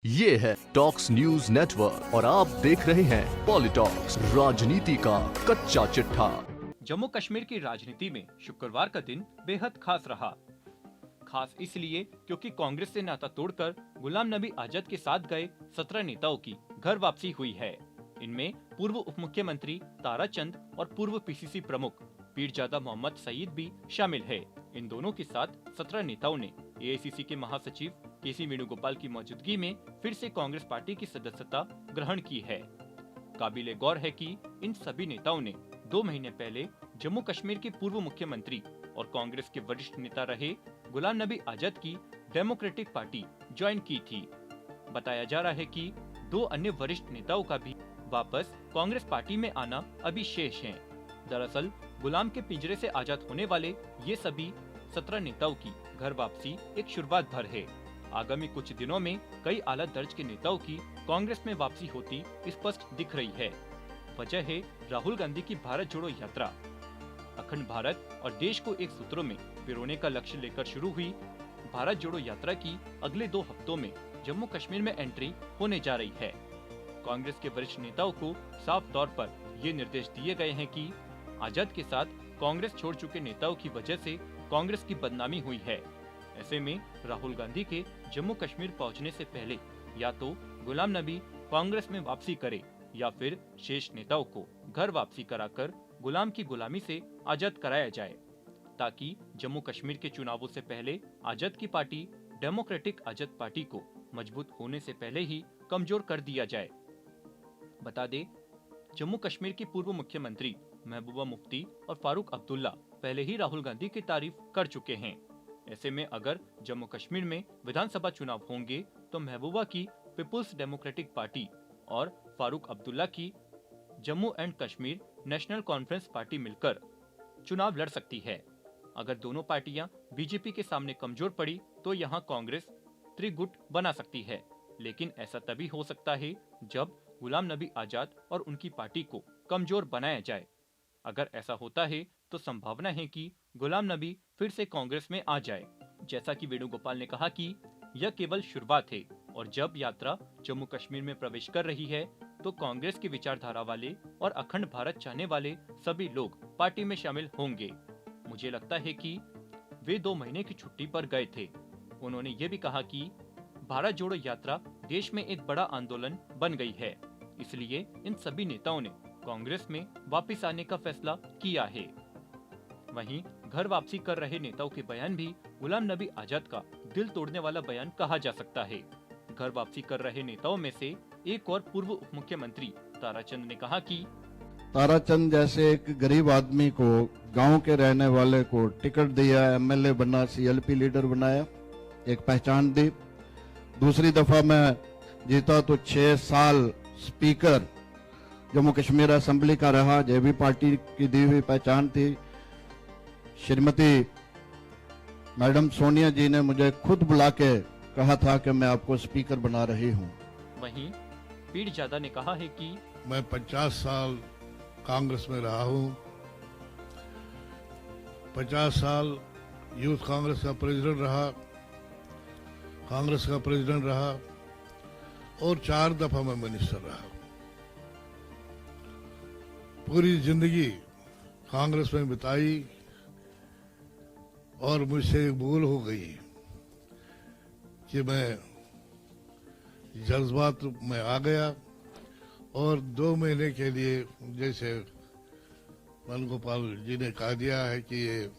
ये है talks news network और आप देख रहे हैं पॉलिटॉक्स, राजनीति का कच्चा चिट्ठा। जम्मू कश्मीर की राजनीति में शुक्रवार का दिन बेहद खास रहा। खास इसलिए क्योंकि कांग्रेस से नाता तोड़कर गुलाम नबी आजाद के साथ गए 17 नेताओं की घर वापसी हुई है। इनमें पूर्व उप मुख्यमंत्री ताराचंद और पूर्व पीसीसी प्रमुख पीरजादा मोहम्मद सईद भी शामिल है। इन दोनों के साथ 17 नेताओं ने एआईसीसी के महासचिव केसी वेणुगोपाल की मौजूदगी में फिर से कांग्रेस पार्टी की सदस्यता ग्रहण की है। काबिले गौर है कि इन सभी नेताओं ने 2 महीने पहले जम्मू कश्मीर के पूर्व मुख्यमंत्री और कांग्रेस के वरिष्ठ नेता रहे गुलाम नबी आजाद की डेमोक्रेटिक पार्टी ज्वाइन की थी। बताया जा रहा है कि 2 अन्य वरिष्ठ नेताओं का भी वापस कांग्रेस पार्टी में आना अभी शेष है। दरअसल गुलाम के पिंजरे से आजाद होने वाले ये सभी 17 नेताओं की घर वापसी एक शुरुआत भर है। आगामी कुछ दिनों में कई आला दर्ज के नेताओं की कांग्रेस में वापसी होती स्पष्ट दिख रही है। वजह है राहुल गांधी की भारत जोड़ो यात्रा। अखंड भारत और देश को एक सूत्रों में पिरोने का लक्ष्य लेकर शुरू हुई भारत जोड़ो यात्रा की अगले 2 हफ्तों में जम्मू कश्मीर में एंट्री होने जा रही है। कांग्रेस के वरिष्ठ नेताओं को साफ तौर पर ये निर्देश दिए गए हैं कि आजाद के साथ कांग्रेस छोड़ चुके नेताओं की वजह से कांग्रेस की बदनामी हुई है। ऐसे में राहुल गांधी के जम्मू कश्मीर पहुंचने से पहले या तो गुलाम नबी कांग्रेस में वापसी करे या फिर शेष नेताओं को घर वापसी कराकर गुलाम की गुलामी से आजाद कराया जाए, ताकि जम्मू कश्मीर के चुनावों से पहले आजाद की पार्टी डेमोक्रेटिक आजाद पार्टी को मजबूत होने से पहले ही कमजोर कर दिया जाए। बता दे, जम्मू कश्मीर की पूर्व मुख्यमंत्री महबूबा मुफ्ती और फारूक अब्दुल्ला पहले ही राहुल गांधी की तारीफ कर चुके हैं। ऐसे में अगर जम्मू कश्मीर में विधानसभा चुनाव होंगे तो महबूबा की पीपुल्स डेमोक्रेटिक पार्टी और फारूक अब्दुल्ला की Jammu and Kashmir national conference party मिलकर चुनाव लड़ सकती है। अगर दोनों पार्टियां बीजेपी के सामने कमजोर पड़ी तो यहां कांग्रेस त्रिगुट बना सकती है, लेकिन ऐसा तभी हो सकता है जब गुलाम नबी आजाद और उनकी पार्टी को कमजोर बनाया जाए। अगर ऐसा होता है तो संभावना है कि गुलाम नबी फिर से कांग्रेस में आ जाए। जैसा कि वेणुगोपाल ने कहा कि यह केवल शुरुआत है और जब यात्रा जम्मू कश्मीर में प्रवेश कर रही है तो कांग्रेस की विचारधारा वाले और अखंड भारत चाहने वाले सभी लोग पार्टी में शामिल होंगे। मुझे लगता है कि वे 2 महीने की छुट्टी पर गए थे। उन्होंने ये भी कहा कि भारत जोड़ो यात्रा देश में एक बड़ा आंदोलन बन गई है, इसलिए इन सभी नेताओं ने कांग्रेस में वापस आने का फैसला किया है। वहीं घर वापसी कर रहे नेताओं के बयान भी गुलाम नबी आजाद का दिल तोड़ने वाला बयान कहा जा सकता है। घर वापसी कर रहे नेताओं में से एक और पूर्व उप मुख्यमंत्री ताराचंद ने कहा कि ताराचंद जैसे एक गरीब आदमी को, गांव के रहने वाले को टिकट दिया, एमएलए बना, सीएलपी लीडर बनाया, एक पहचान दी। दूसरी दफा मैं जीता तो 6 साल स्पीकर जम्मू कश्मीर असेंबली का रहा, जो भी पार्टी की दी हुई पहचान थी। श्रीमती मैडम सोनिया जी ने मुझे खुद बुला के कहा था कि मैं आपको स्पीकर बना रही हूं। वहीं पीरजादा ने कहा है कि मैं 50 साल कांग्रेस में रहा हूं, 50 साल यूथ कांग्रेस का प्रेसिडेंट रहा, कांग्रेस का प्रेसिडेंट रहा और 4 दफा मैं मिनिस्टर रहा। पूरी जिंदगी कांग्रेस में बिताई और मुझसे एक भूल हो गई कि मैं जज्बात में आ गया और 2 महीने के लिए, जैसे वेणुगोपाल जी ने कहा दिया है कि ये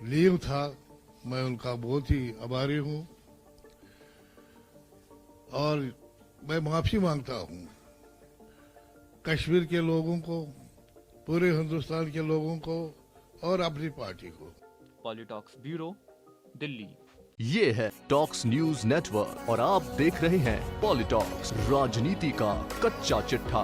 लीव था, मैं उनका बहुत ही आभारी हूं और मैं माफी मांगता हूं कश्मीर के लोगों को, पूरे हिंदुस्तान के लोगों को और अपनी पार्टी को। पॉलिटॉक्स ब्यूरो, दिल्ली। ये है टॉक्स न्यूज नेटवर्क और आप देख रहे हैं पॉलिटॉक्स, राजनीति का कच्चा चिट्ठा।